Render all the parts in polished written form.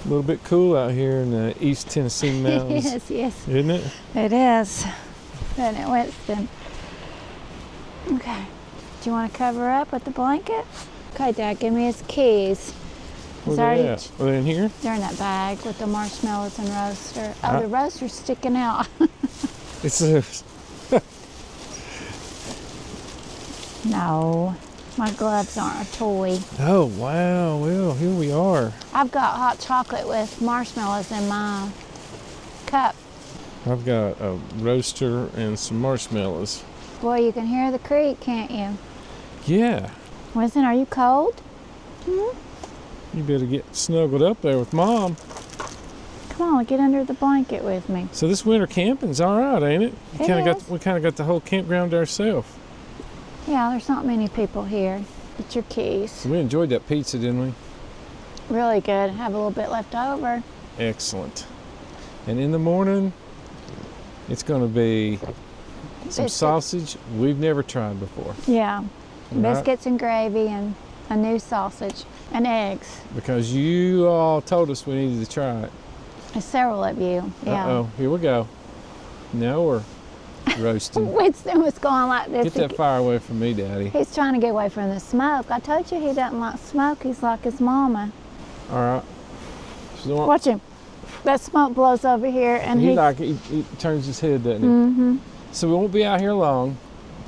little bit cool out here in the East Tennessee mountains. Yes. Isn't it? It is. Isn't it, Winston? Okay. Do you want to cover up with the blanket? Okay, Dad, give me his keys. Where they at? Are they in here? They're in that bag with the marshmallows and roaster. Oh, the roaster's sticking out. It's a... No, my gloves aren't a toy. Oh, wow. Well, here we are. I've got hot chocolate with marshmallows in my cup. I've got a roaster and some marshmallows. Boy, you can hear the creek, can't you? Yeah. Winston, are you cold? You better get snuggled up there with Mom. Come on, get under the blanket with me. So this winter camping's all right, ain't it? We kind of got the whole campground to ourselves. Yeah, there's not many people here. Get your keys. We enjoyed that pizza, didn't we? Really good. Have a little bit left over. Excellent. And in the morning, it's going to be some sausage we've never tried before. Yeah. Right? Biscuits and gravy and a new sausage and eggs. Because you all told us we needed to try it. There's several of you. Yeah. Uh-oh, here we go. Now we're roasting. Winston was going like this. Get that fire away from me, Daddy. He's trying to get away from the smoke. I told you he doesn't like smoke. He's like his mama. All right. So watch him. That smoke blows over here, and he turns his head, doesn't he? Mm-hmm. So we won't be out here long.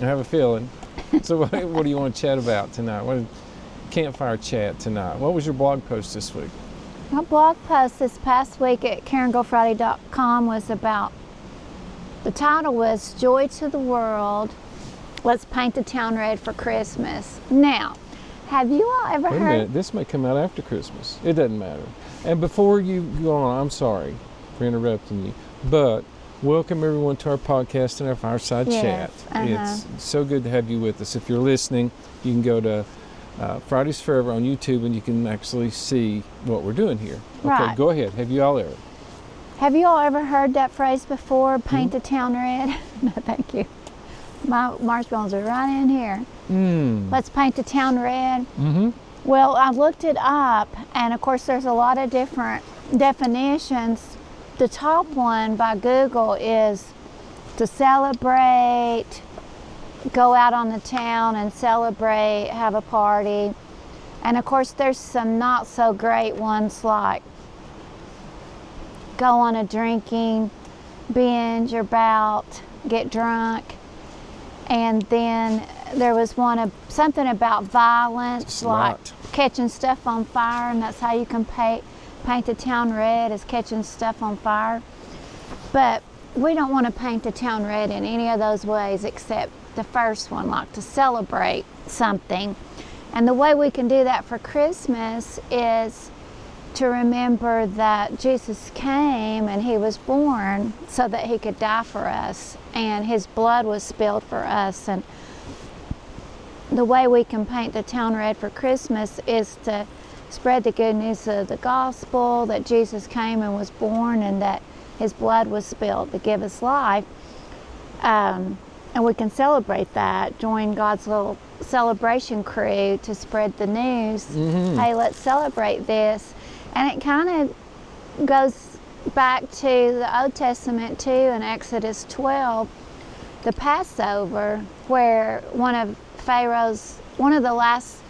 I have a feeling. So what do you want to chat about tonight? What campfire chat tonight? What was your blog post this week? My blog post this past week at KarenGoFriday.com was about, the title was Joy to the World, Let's Paint the Town Red for Christmas. Now, have you all ever Wait a heard... minute, this may come out after Christmas. It doesn't matter. And before you go on, I'm sorry for interrupting you, but welcome everyone to our podcast and our fireside chat. It's so good to have you with us. If you're listening, you can go to Fridays Forever on YouTube and you can actually see what we're doing here. Okay, right. Go ahead. Have you all ever heard that phrase before, paint the town red? No, thank you. My marshmallows are right in here. Let's paint the town red. Well, I looked it up, and of course there's a lot of different definitions. The top one by Google is to celebrate, go out on the town and celebrate, have a party. And of course there's some not so great ones like go on a drinking binge or bout, get drunk. And then there was something about violence, like catching stuff on fire, and that's how you can paint the town red, is catching stuff on fire. But we don't want to paint the town red in any of those ways except the first one, like to celebrate something. And the way we can do that for Christmas is to remember that Jesus came and he was born so that he could die for us, and his blood was spilled for us. And the way we can paint the town red for Christmas is to spread the good news of the gospel, that Jesus came and was born and that his blood was spilled to give us life. And we can celebrate that, join God's little celebration crew to spread the news. Hey, let's celebrate this. And it kind of goes back to the Old Testament too, in Exodus 12, the Passover, where one of the last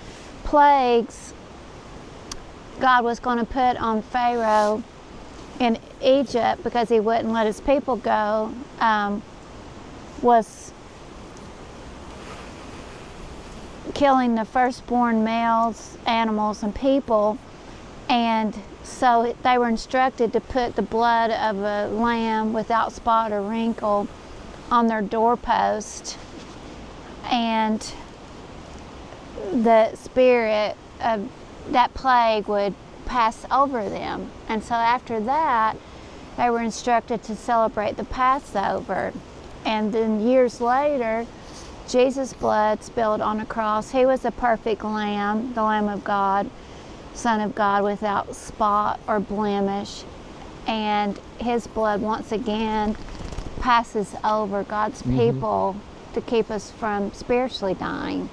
plagues God was going to put on Pharaoh in Egypt because he wouldn't let his people go, was killing the firstborn males, animals, and people. And so they were instructed to put the blood of a lamb without spot or wrinkle on their doorpost, and the spirit of that plague would pass over them. And so after that, they were instructed to celebrate the Passover. And then years later, Jesus' blood spilled on a cross. He was a perfect lamb, the Lamb of God, Son of God, without spot or blemish. And his blood once again passes over God's people to keep us from spiritually dying.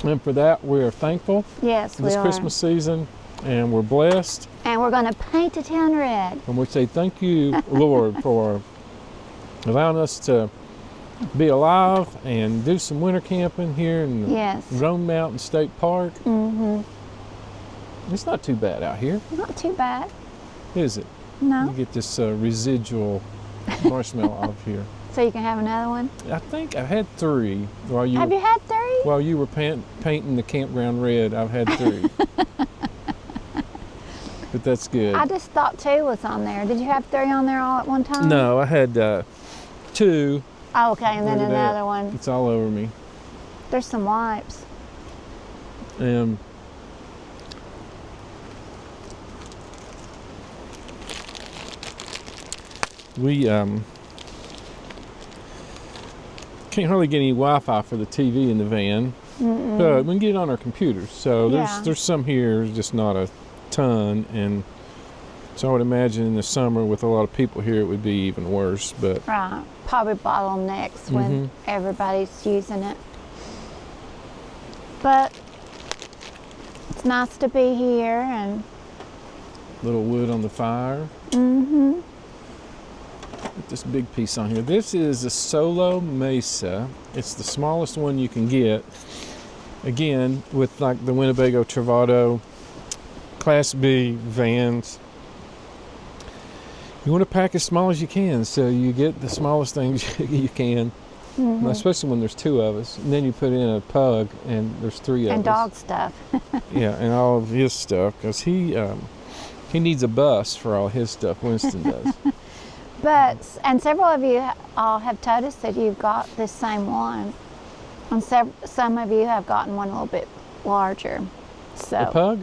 And for that, we are thankful. Yes, we are. This Christmas season, and we're blessed. And we're going to paint the town red. And we say thank you, Lord, for allowing us to be alive and do some winter camping here in Roan Mountain State Park. Mm-hmm. It's not too bad out here. Not too bad. Is it? No. You get this residual marshmallow off here. So you can have another one? I think I've had 3. Have you had 3? While you were painting the campground red, I've had 3. But that's good. I just thought 2 was on there. Did you have 3 on there all at one time? No, I had 2. Oh, okay, and then another one. It's all over me. There's some wipes. We can't hardly get any Wi-Fi for the TV in the van, but we can get it on our computers. So there's some here, just not a ton, and so I would imagine in the summer with a lot of people here, it would be even worse. But right, probably bottlenecks when everybody's using it. But it's nice to be here and little wood on the fire. Mm-hmm. Put this big piece on here. This is a Solo Mesa. It's the smallest one you can get. Again, with like the Winnebago Travado Class B vans, you want to pack as small as you can, so you get the smallest things you can, especially when there's 2 of us. And then you put in a pug, and there's 3 of us. And dog stuff. Yeah, and all of his stuff, because he needs a bus for all his stuff. Winston does. And several of you all have told us that you've got this same one. And some of you have gotten one a little bit larger. So A pug?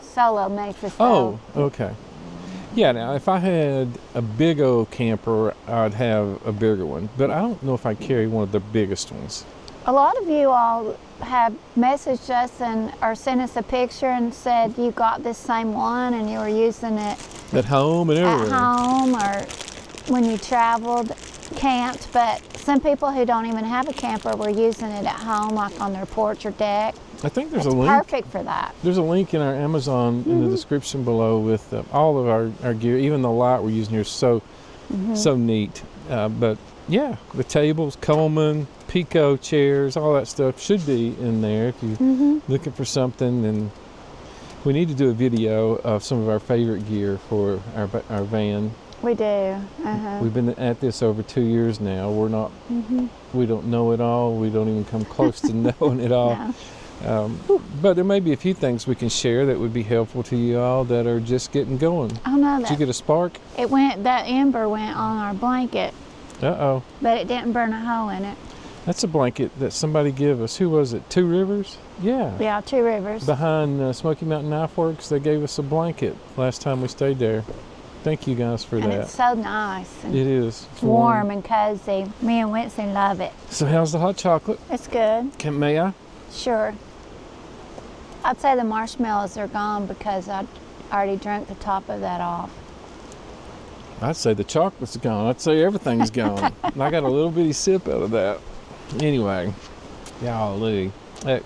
Solo Mesa. Oh, okay. Yeah, now if I had a big old camper, I'd have a bigger one. But I don't know if I'd carry one of the biggest ones. A lot of you all have messaged us or sent us a picture and said you got this same one and you were using it At home and everywhere. At home or when you traveled, camped. But some people who don't even have a camper were using it at home, like on their porch or deck. I think there's It's a link. perfect for that. There's a link in our Amazon in the description below with all of our gear. Even the light we're using here is so neat. But yeah, the tables, Coleman, Pico chairs, all that stuff should be in there if you're looking for something. And we need to do a video of some of our favorite gear for our van. We do. We've been at this over 2 years now. We're not, we don't know it all. We don't even come close to knowing it all. No. But there may be a few things we can share that would be helpful to you all that are just getting going. Oh no, Did you get a spark? that ember went on our blanket, Uh-oh. but it didn't burn a hole in it. That's a blanket that somebody gave us. Who was it? 2 Rivers? Yeah. Yeah, 2 Rivers. Behind Smoky Mountain Knife Works, they gave us a blanket last time we stayed there. Thank you guys for and that. It's so nice. And It is. It's warm and cozy. Me and Winston love it. So how's the hot chocolate? It's good. May I? Sure. I'd say the marshmallows are gone because I already drank the top of that off. I'd say the chocolate's gone. I'd say everything's gone. And I got a little bitty sip out of that. Anyway, golly, that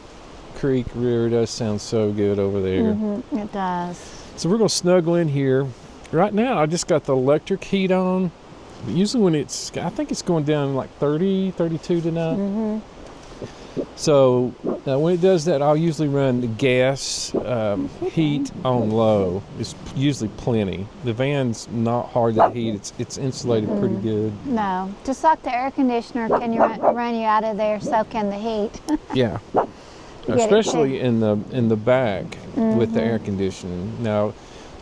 creek river does sound so good over there. It does. So we're going to snuggle in here. Right now, I just got the electric heat on. Usually when I think it's going down like 30, 32 tonight. So when it does that, I'll usually run the gas heat on low. It's usually plenty. The van's not hard to heat. It's insulated pretty good. No, just like the air conditioner, can you run you out of there, so can the heat. Yeah, especially in the back with the air conditioning. Now,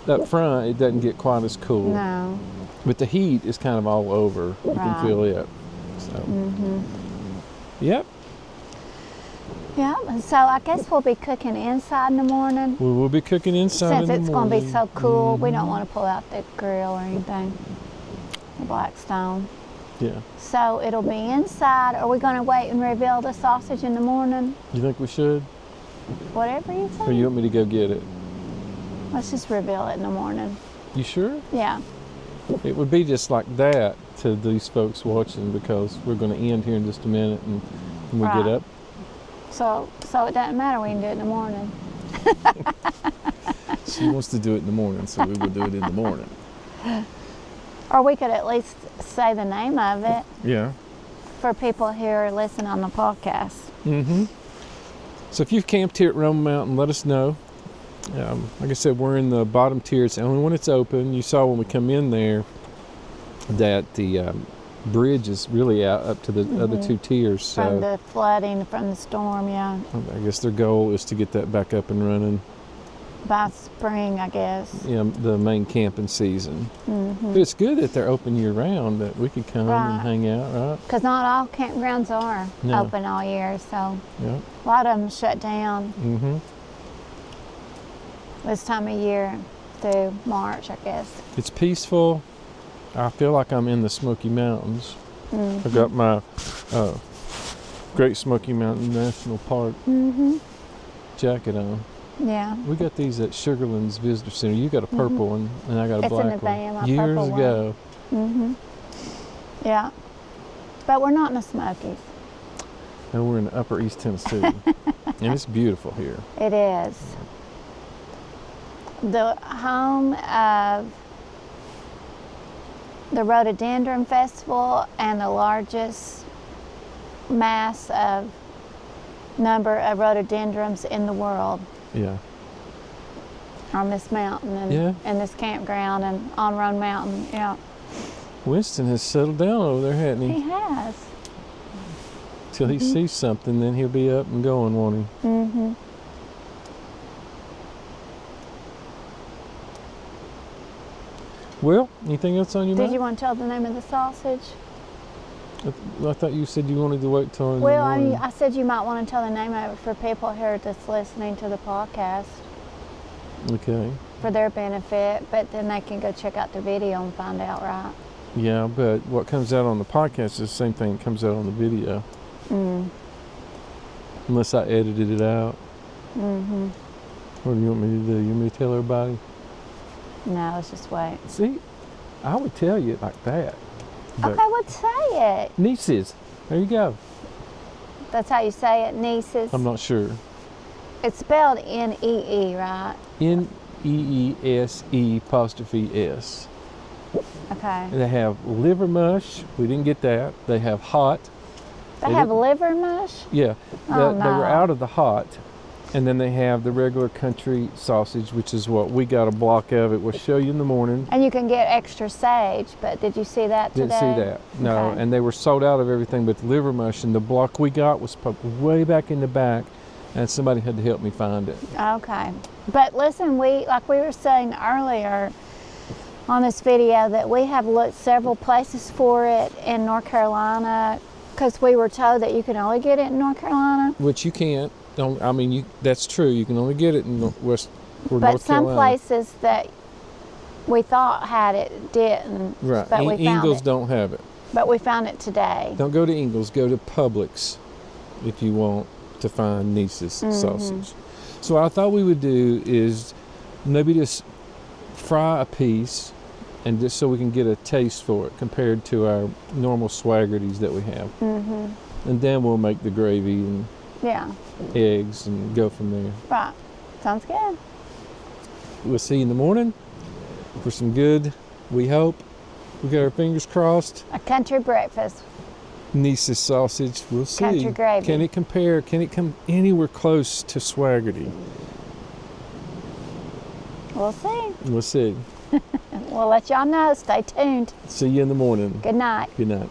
up front, it doesn't get quite as cool. No. But the heat is kind of all over. You can feel it. So, yep. Yeah, and so I guess we'll be cooking inside in the morning. We will be cooking inside in the morning. Since it's going to be so cool, we don't want to pull out the grill or anything, the Blackstone. Yeah. So it'll be inside. Are we going to wait and reveal the sausage in the morning? You think we should? Whatever you think. Or you want me to go get it? Let's just reveal it in the morning. You sure? Yeah. It would be just like that to these folks watching because we're going to end here in just a minute and we get up. So it doesn't matter. We can do it in the morning. She wants to do it in the morning, so we will do it in the morning. Or we could at least say the name of it Yeah. for people who are listening on the podcast. Mm-hmm. So if you've camped here at Roan Mountain, let us know. Like I said, we're in the bottom tier. It's the only one that's open. You saw when we come in there that the bridge is really out up to the other two tiers. So From the flooding, from the storm, yeah. I guess their goal is to get that back up and running. By spring, I guess. Yeah, the main camping season. Mm-hmm. But it's good that they're open year round, that we could come Right. and hang out, right? Because not all campgrounds are No. open all year, so Yeah. a lot of them shut down Mm-hmm. this time of year through March, I guess. It's peaceful. I feel like I'm in the Smoky Mountains. Mm-hmm. I've got my Great Smoky Mountain National Park Mm-hmm. jacket on. Yeah. We got these at Sugarland's Visitor Center. You got a purple one, and I got a It's in black the van, one. my Years purple one. ago. Mm-hmm. Yeah. But we're not in the Smokies. And we're in Upper East Tennessee. And it's beautiful here. It is. The home of the Rhododendron Festival and the largest mass of number of rhododendrons in the world Yeah. on this mountain and Yeah. in this campground and on Roan Mountain. Yeah, Winston has settled down over there, hasn't he he? has. Till he sees something, then he'll be up and going, won't he? Mm-hmm. Well, anything else on your Did mind? you want to tell the name of the sausage? I thought you said you wanted to wait till in Well, the morning. I said you might want to tell the name of it for people who are just listening to the podcast Okay. for their benefit, but then they can go check out the video and find out, right? Yeah, but what comes out on the podcast is the same thing that comes out on the video. Mm. Unless I edited it out. Mm-hmm. What do you want me to do? You want me to tell everybody? No, let's just wait. See, I would tell you like that. But Okay, well, say it. Neese's. There you go. That's how you say it, Neese's. I'm not sure. It's spelled N-E-E, right? Neese apostrophe S. Okay. They have liver mush. We didn't get that. They have hot. They They have didn't- liver mush? Yeah. Oh, They no. were out of the hot. And then they have the regular country sausage, which is what we got a block of. It will show you in the morning. And you can get extra sage, but did you see that today? Didn't see that. No. Okay. And they were sold out of everything but the liver mush. And the block we got was put way back in the back. And somebody had to help me find it. Okay. But listen, like we were saying earlier on this video, that we have looked several places for it in North Carolina because we were told that you can only get it in North Carolina. Which you can't. That's true. You can only get it in West or But North some Carolina. places that we thought had it didn't. Right. But we found Ingalls it. don't have it. But we found it today. Don't go to Ingalls. Go to Publix if you want to find Neese's sausage. So what I thought we would do is maybe just fry a piece, and just so we can get a taste for it compared to our normal swaggerties that we have. Mm-hmm. And then we'll make the gravy and Yeah. eggs and go from there. Right. Sounds good. We'll see you in the morning for some good, we hope. We got our fingers crossed. A country breakfast. Neese's sausage. We'll see. Country gravy. Can it compare? Can it come anywhere close to Swaggerty? We'll see. We'll see. We'll let y'all know. Stay tuned. See you in the morning. Good night. Good night.